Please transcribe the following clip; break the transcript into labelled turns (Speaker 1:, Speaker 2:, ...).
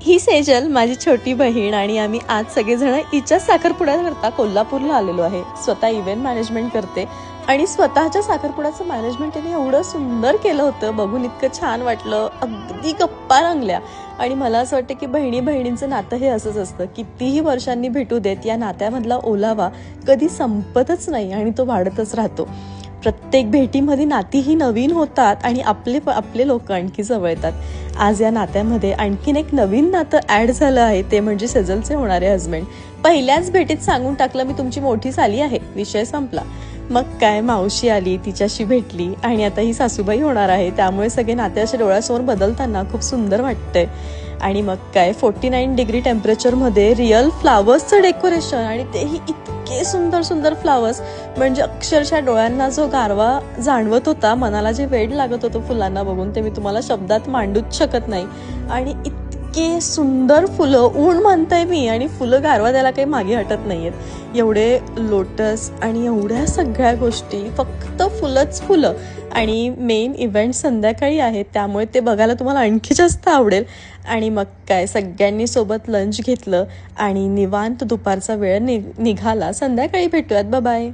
Speaker 1: ही सेजल माझी छोटी बहीण आणि आम्ही आज सगळेजण हिच्या साखरपुड्याकरता कोल्हापूरला आलेलो आहे. स्वतः इव्हेंट मॅनेजमेंट करते आणि स्वतःच्या साखरपुड्याचं मॅनेजमेंट तिने एवढं सुंदर केलं होतं, बघून इतकं छान वाटलं. अगदी गप्पा रंगल्या. आणि मला असं वाटतं की बहिणी बहिणींचं नातं हे असंच असतं. कितीही वर्षांनी भेटू देत, या नात्यामधला ओलावा कधी संपतच नाही आणि तो वाढतच राहतो. प्रत्येक भेटीमध्ये नाती ही नवीन होतात आणि आपले लोक आणखी जवळ येतात. आज या नात्यामध्ये आणखीन एक नवीन नातं ॲड झालं आहे, ते म्हणजे सेजलचे होणारे हजबंड. पहिल्याच भेटीत सांगून टाकलं, मी तुमची मोठी साली आहे. विषय संपला. मग काय, मावशी आली, तिच्याशी भेटली आणि आता ही सासूबाई होणार आहे. त्यामुळे सगळे नाते असे डोळ्यासमोर बदलताना खूप सुंदर वाटतंय. आणि मग काय, 49 डिग्री टेम्परेचरमध्ये रिअल फ्लावर्सचं डेकोरेशन, आणि तेही इतके सुंदर सुंदर फ्लावर्स, म्हणजे अक्षरशः डोळ्यांना जो गारवा जाणवत होता, मनाला जे वेड लागत होतं फुलांना बघून, ते मी तुम्हाला शब्दात मांडूच शकत नाही. आणि इतके सुंदर फुलं, ऊन म्हणताय मी, आणि फुलं गारवा द्यायला काही मागे हटत नाहीयेत. एवढे लोटस आणि एवढ्या सगळ्या गोष्टी, फक्त फुलंच फुलं. आणि मेन इव्हेंट संध्याकाळी आहे, त्यामुळे ते बघायला तुम्हाला आणखी जास्त आवडेल. आणि मग काय, सगळ्यांनी सोबत लंच घेतलं आणि निवांत दुपारचा वेळ निघाला. संध्याकाळी भेटूयात. बाय.